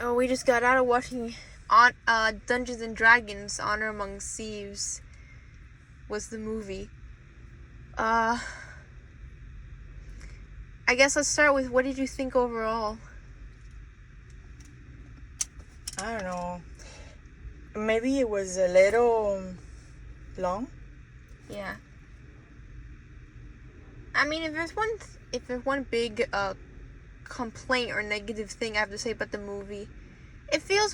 Oh, we just got out of watching on Dungeons and Dragons: Honor Among Thieves. Was the movie. I guess let's start with, what did you think overall? I don't know. Maybe it was a little long. Yeah. I mean, if there's one big complaint or negative thing I have to say about the movie, it feels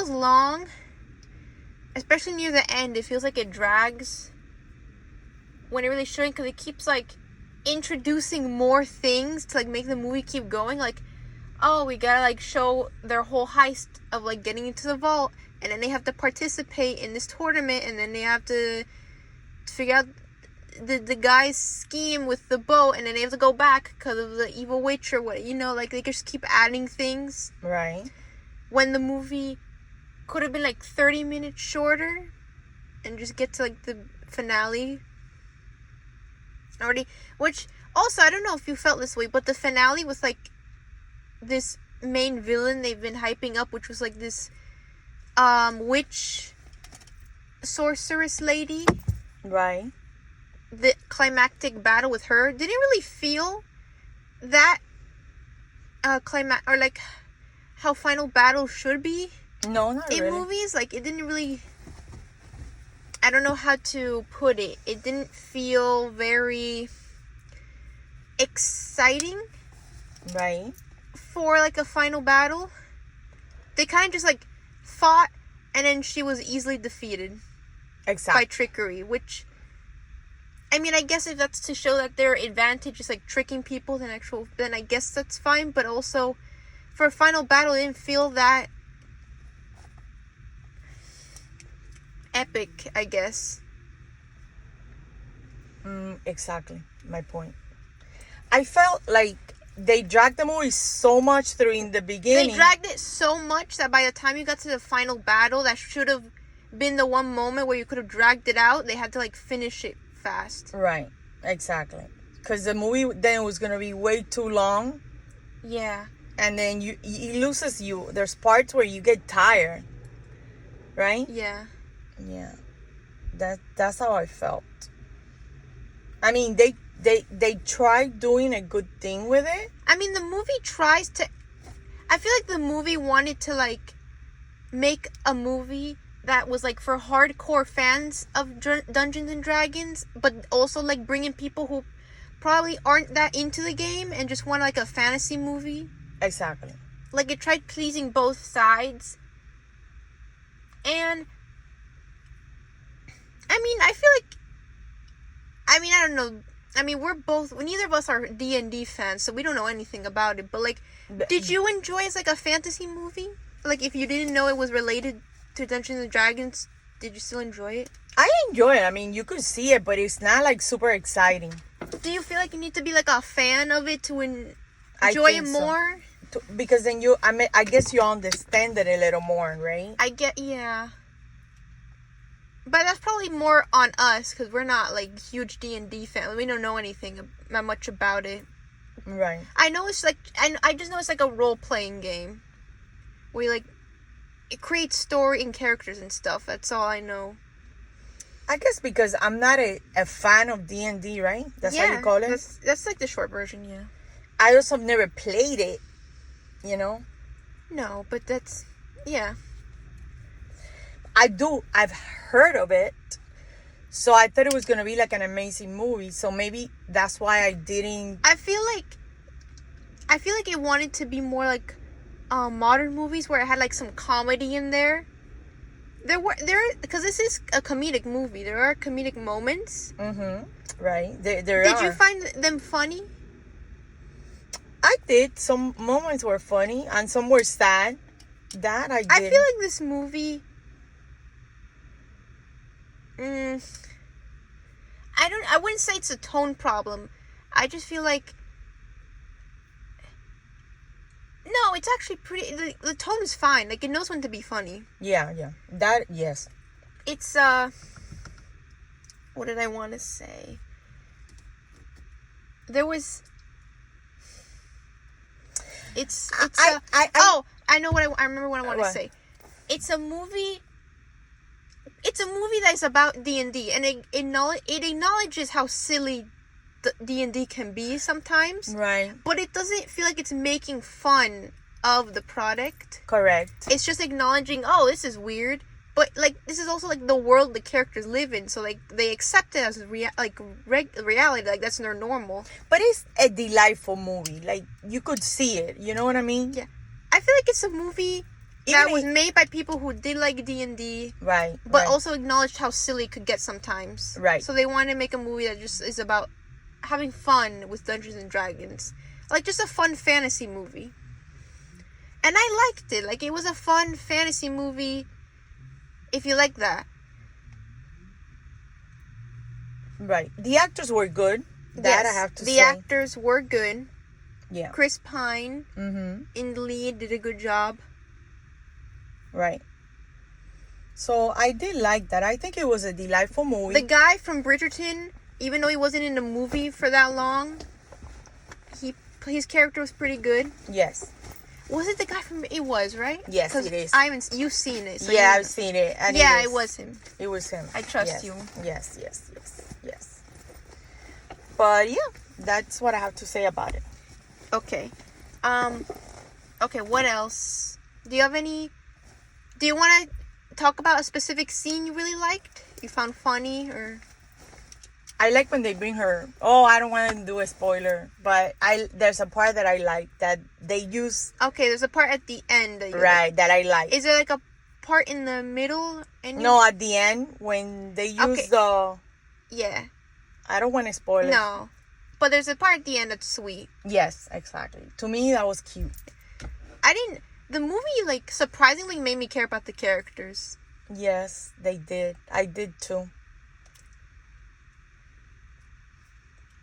long, especially near the end. It feels like it drags when it really shouldn't, because it keeps like introducing more things to like make the movie keep going. Like, oh, we gotta like show their whole heist of like getting into the vault, and then they have to participate in this tournament, and then they have to figure out the guy's scheme with the boat, and then they have to go back because of the evil witch or what, like they just keep adding things. Right. When the movie could have been like 30 minutes shorter and just get to like the finale already. Which also, I don't know if you felt this way, but the finale with like this main villain they've been hyping up, which was like this witch sorceress lady. Right. The climactic battle with her didn't really feel that or like how final battle should be. No, not in really. Movies. Like, it didn't really, I don't know how to put it. It didn't feel very exciting. Right. For like a final battle. They kind of just like fought, and then she was easily defeated. Exactly. By trickery, which, I mean, I guess if that's to show that their advantage is like tricking people, then I guess that's fine. But also, for a final battle, it didn't feel that epic, I guess. Exactly. My point. I felt like they dragged the movie so much through in the beginning. They dragged it so much that by the time you got to the final battle, that should have been the one moment where you could have dragged it out. They had to like finish it fast. Right. Exactly. Because the movie then was going to be way too long. Yeah. And then it loses you. There's parts where you get tired. Right? Yeah. Yeah. That's how I felt. I mean, they tried doing a good thing with it. I mean, the movie tries to, I feel like the movie wanted to like make a movie that was like for hardcore fans of Dungeons and Dragons, but also like bringing people who probably aren't that into the game and just want like a fantasy movie. Exactly. Like, it tried pleasing both sides. And I mean, I feel like, I don't know. I mean, neither of us are D&D fans, so we don't know anything about it. But like, did you enjoy it as like a fantasy movie? Like, if you didn't know it was related to Dungeons and Dragons, did you still enjoy it? I enjoy it. I mean, you could see it, but it's not like super exciting. Do you feel like you need to be like a fan of it to enjoy it more? So. Because then I guess you understand it a little more, right? Yeah. But that's probably more on us, because we're not like huge D&D fans. We don't know anything that much about it. Right. I know it's like, I just know it's like a role-playing game where you like, it creates story and characters and stuff. That's all I know. I guess because I'm not a fan of D&D, right? That's how you call it? That's like the short version, yeah. I also have never played it, you know? No, but that's, yeah. I've heard of it. So I thought it was going to be like an amazing movie. So maybe that's why I didn't. I feel like it wanted to be more like modern movies where it had like some comedy in there. Because this is a comedic movie. There are comedic moments. Mm-hmm. Right. There Did are. you find them funny? I did. Some moments were funny and some were sad. That I did. I feel like this movie, I wouldn't say it's a tone problem. I just feel like, no, it's actually pretty, the tone is fine. Like, it knows when to be funny. Yeah. That, yes. It's, what did I want to say? There was, I know I remember what I want to What? say. It's a movie that's about D&D, and it acknowledges how silly D&D can be sometimes. Right. But it doesn't feel like it's making fun of the product. Correct. It's just acknowledging, oh, this is weird. But, like, this is also, like, the world the characters live in. So, like, they accept it as reality. Like, that's their normal. But it's a delightful movie. Like, you could see it. You know what I mean? Yeah. I feel like it's a movie that was made by people who did like D&D. Right. But also acknowledged how silly it could get sometimes. Right. So they wanted to make a movie that just is about having fun with Dungeons and Dragons. Like, just a fun fantasy movie. And I liked it. Like, it was a fun fantasy movie. If you like that. Right. The actors were good. That Yes, I have to say. the actors were good. Yeah. Chris Pine in the lead did a good job. Right. So I did like that. I think it was a delightful movie. The guy from Bridgerton, even though he wasn't in the movie for that long, his character was pretty good. Yes. Was it the guy from? It was, right? Yes, it is. You've seen it. So Yeah, I've seen it. And it was him. It was him. I trust Yes. you. Yes. But yeah, that's what I have to say about it. Okay. Okay, what else? Do you want to talk about a specific scene you really liked? You found funny or? I like when they bring her. Oh, I don't want to do a spoiler, but there's a part that I like that they use. Okay, there's a part at the end that you Right, that I like. Is there like a part in the middle? No, at the end when they use the. Yeah. I don't want to spoil it. No, but there's a part at the end that's sweet. Yes, exactly. To me, that was cute. The movie, like, surprisingly made me care about the characters. Yes, they did. I did too.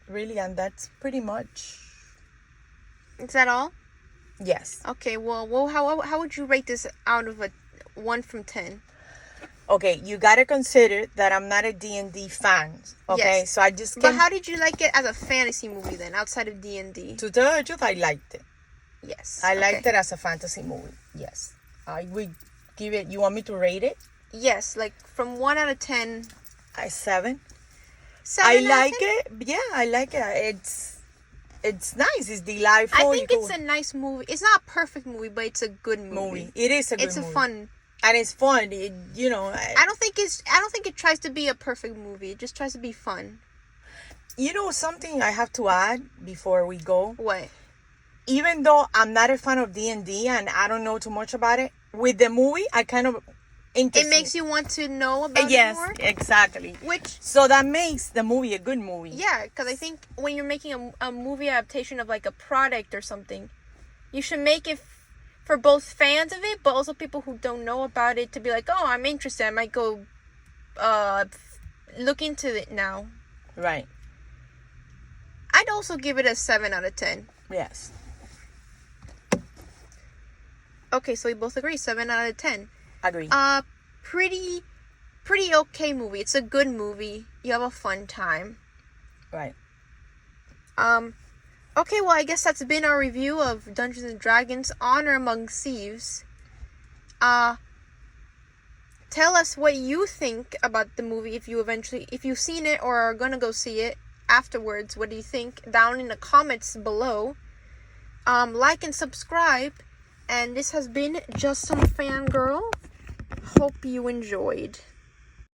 Really, and that's pretty much. Is that all? Yes. Okay, well, how would you rate this out of a 1 from 10? Okay, you gotta consider that I'm not a D&D fan. Okay, Yes. so I just. But how did you like it as a fantasy movie then, outside of D&D? To tell the truth, I liked it. Yes. I liked it as a fantasy movie. Yes. I would give it. You want me to rate it? Yes, like from 1 out of 10. A 7. 7 I out of like 10? it. Yeah, I like it. It's nice. It's delightful. I think it's a nice movie. It's not a perfect movie, but it's a good movie. It is a good movie. It's a fun. And it's fun. I don't think it tries to be a perfect movie. It just tries to be fun. Something I have to add before we go. What? Even though I'm not a fan of D&D and I don't know too much about it, with the movie, I kind of It makes you want to know about it more? Yes, exactly. So that makes the movie a good movie. Yeah, because I think when you're making a movie adaptation of like a product or something, you should make it for both fans of it, but also people who don't know about it to be like, oh, I'm interested. I might go look into it now. Right. I'd also give it a 7 out of 10. Yes. Okay, so we both agree, 7 out of 10. Agree. Pretty okay movie. It's a good movie. You have a fun time. Right. Okay, well, I guess that's been our review of Dungeons and Dragons: Honor Among Thieves. Tell us what you think about the movie if you've seen it or are gonna go see it afterwards. What do you think? Down in the comments below. Like and subscribe. And this has been Just Some Fangirl. Hope you enjoyed.